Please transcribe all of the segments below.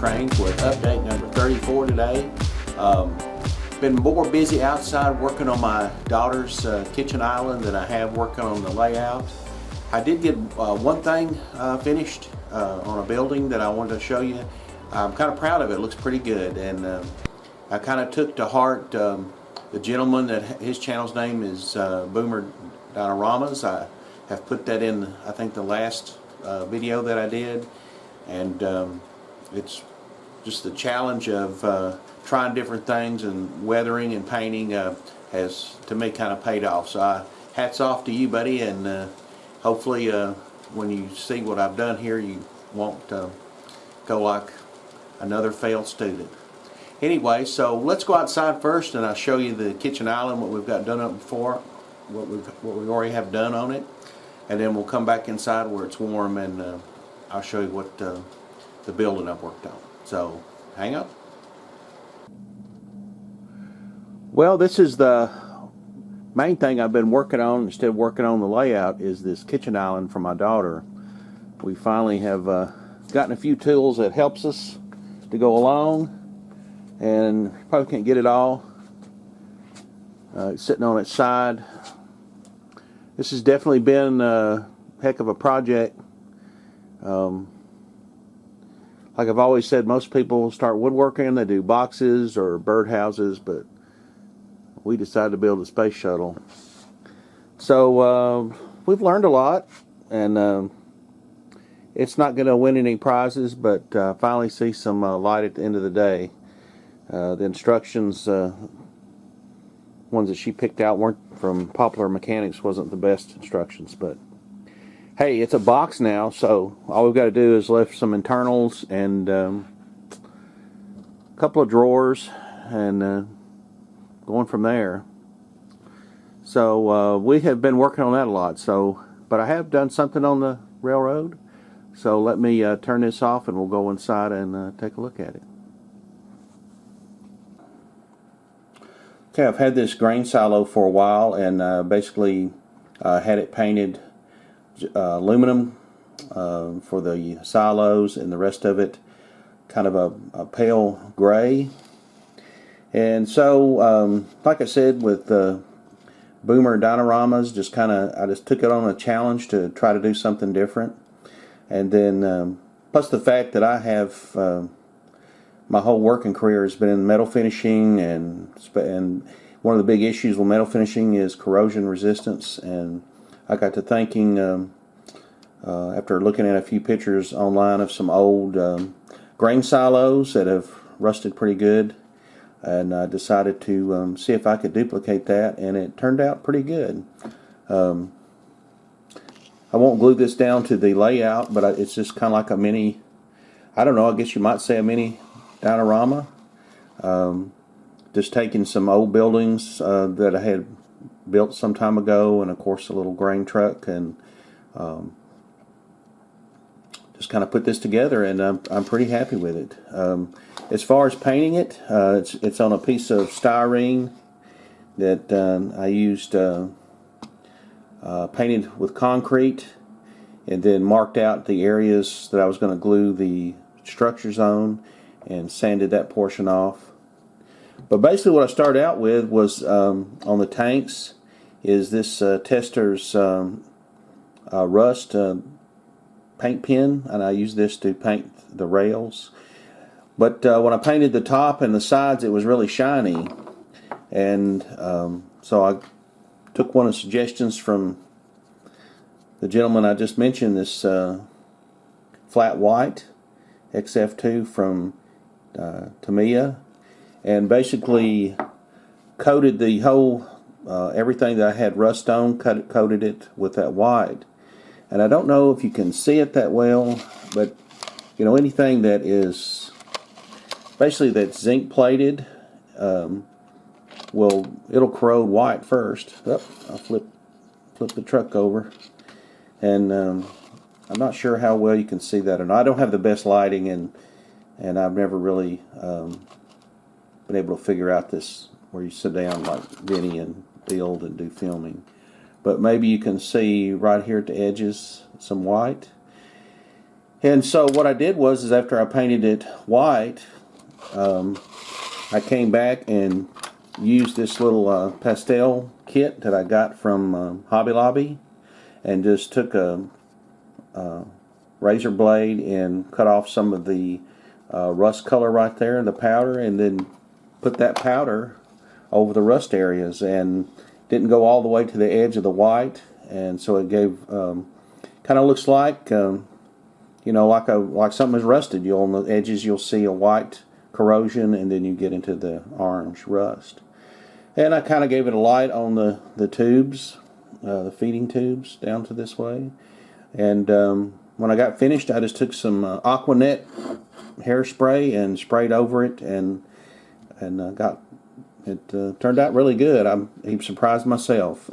Trains with update number 34 today. Been more busy outside working on my daughter's kitchen island than I have working on the layout. I did get one thing finished on a building that I wanted to show you. I'm kind of proud of it. It looks pretty good, and I kind of took to heart the gentleman that his channel's name is Boomer Dinoramas. I have put that in, I think, the last video that I did, and it's just the challenge of trying different things, and weathering and painting has, to me, kind of paid off. So hats off to you, buddy, and hopefully when you see what I've done here, you won't go like another failed student. Anyway, so let's go outside first, and I'll show you the kitchen island, what we've got done up before, what we already have done on it, and then we'll come back inside where it's warm, and I'll show you what the building I've worked on. So hang up. Well, this is the main thing I've been working on instead of working on the layout, is this kitchen island for my daughter. We finally have gotten a few tools that helps us to go along, and probably can't get it all. It's sitting on its side. This has definitely been a heck of a project. Like I've always said, most people start woodworking, they do boxes or birdhouses, but we decided to build a space shuttle. So we've learned a lot, and it's not going to win any prizes, but finally see some light at the end of the day. The instructions, ones that she picked out weren't from Popular Mechanics, wasn't the best instructions, but hey, it's a box now, so all we've got to do is lift some internals and a couple of drawers, and going from there. So we have been working on that a lot. So, but I have done something on the railroad. So let me turn this off, and we'll go inside and take a look at it. Okay, I've had this grain silo for a while, and basically had it painted aluminum for the silos, and the rest of it kind of a pale gray. And so, like I said, with Boomer Dinoramas, I just took it on a challenge to try to do something different. And then, plus the fact that I have my whole working career has been in metal finishing, and one of the big issues with metal finishing is corrosion resistance. And I got to thinking, after looking at a few pictures online of some old grain silos that have rusted pretty good, and I decided to see if I could duplicate that, and it turned out pretty good. I won't glue this down to the layout, but it's just kind of like a mini, I don't know, I guess you might say a mini diorama. Just taking some old buildings that I had built some time ago, and of course a little grain truck, and just kind of put this together, and I'm pretty happy with it. As far as painting it, it's on a piece of styrene that I used painted with concrete, and then marked out the areas that I was going to glue the structures on, and sanded that portion off. But basically what I started out with was on the tanks is this Testors rust paint pen, and I use this to paint the rails. But when I painted the top and the sides, it was really shiny, and so I took one of the suggestions from the gentleman I just mentioned, this flat white XF2 from Tamiya, and basically coated the whole everything that I had rust on, coated it with that white. And I don't know if you can see it that well, but you know, anything that is basically that's zinc plated, it'll corrode white first. Oh, I'll flip the truck over, and I'm not sure how well you can see that or not. I don't have the best lighting, and I've never really been able to figure out this where you sit down like Vinny and build and do filming. But maybe you can see right here at the edges some white. And so what I did was, is after I painted it white, I came back and used this little pastel kit that I got from Hobby Lobby, and just took a razor blade and cut off some of the rust color right there, the powder, and then put that powder over the rust areas, and didn't go all the way to the edge of the white, and so it gave kind of looks like you know, like something is rusted. On the edges you'll see a white corrosion, and then you get into the orange rust. And I kind of gave it a light on the tubes, the feeding tubes down to this way. And when I got finished, I just took some Aquanet hairspray and sprayed over it, and got it turned out really good. I'm even surprised myself.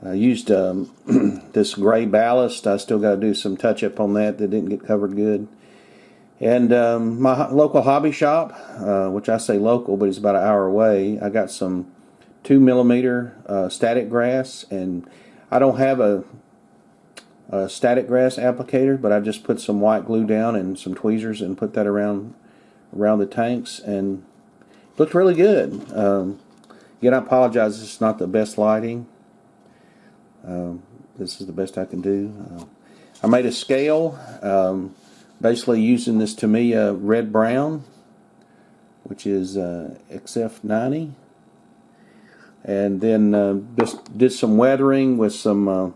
I used this gray ballast. I still got to do some touch-up on that didn't get covered good. And my local hobby shop, which I say local, but it's about an hour away, I got some 2mm static grass, and I don't have a static grass applicator, but I just put some white glue down and some tweezers and put that around the tanks, and it looked really good. Again, I apologize, it's not the best lighting. This is the best I can do. I made a scale, basically using this Tamiya Red Brown, which is XF90, and then just did some weathering with some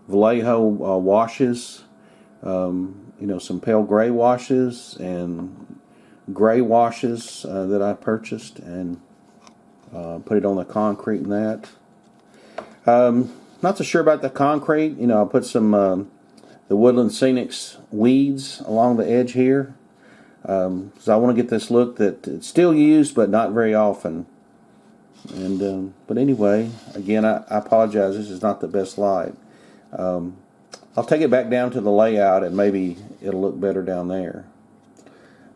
Vallejo washes, you know, some pale gray washes and gray washes that I purchased, and put it on the concrete and that. Not so sure about the concrete. You know, I put some the Woodland Scenics weeds along the edge here, so I want to get this look that it's still used but not very often. And but anyway, again, I apologize, this is not the best light. I'll take it back down to the layout, and maybe it'll look better down there.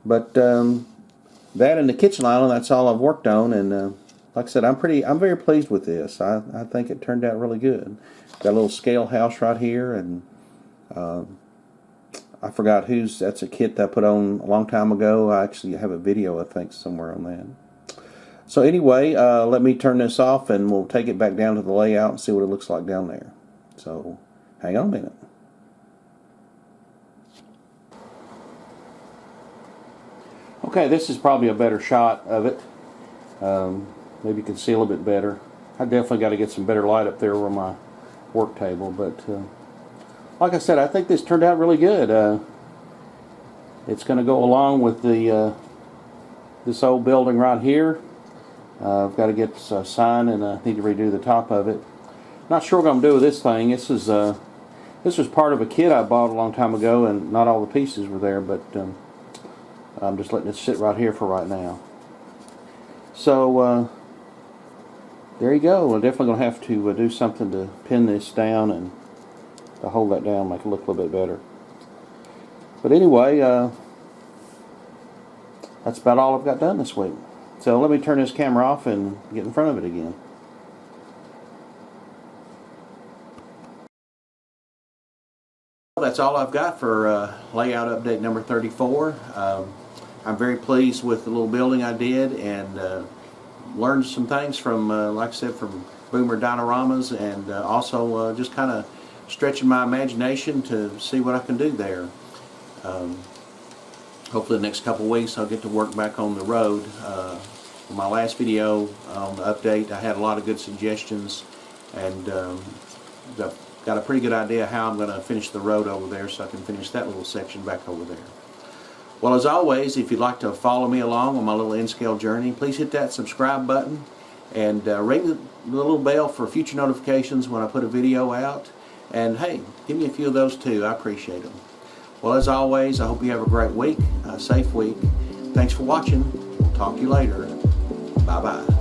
But that and the kitchen island, that's all I've worked on, and like I said, I'm very pleased with this. I think it turned out really good. Got a little scale house right here, and I forgot that's a kit that I put on a long time ago. I actually have a video, I think, somewhere on that. So anyway, let me turn this off, and we'll take it back down to the layout and see what it looks like down there. So hang on a minute. Okay, this is probably a better shot of it. Maybe you can see a little bit better. I definitely got to get some better light up there over my work table, but like I said, I think this turned out really good. It's going to go along with the this old building right here. I've got to get a sign, and I need to redo the top of it. Not sure what I'm going to do with this thing. This was part of a kit I bought a long time ago, and not all the pieces were there, but I'm just letting it sit right here for right now. So there you go. We're definitely going to have to do something to pin this down and to hold that down, make it look a little bit better. But anyway, that's about all I've got done this week. So let me turn this camera off and get in front of it again. That's all I've got for layout update number 34. I'm very pleased with the little building I did, and learned some things from, like I said, from Boomer Dinoramas, and also just kind of stretching my imagination to see what I can do there. Hopefully the next couple of weeks I'll get to work back on the road. For my last video on the update, I had a lot of good suggestions, and got a pretty good idea how I'm going to finish the road over there, so I can finish that little section back over there. Well, as always, if you'd like to follow me along on my little N-Scale journey, please hit that subscribe button and ring the little bell for future notifications when I put a video out. And hey, give me a few of those too. I appreciate them. Well, as always, I hope you have a great week, a safe week. Thanks for watching. Talk to you later. Bye-bye.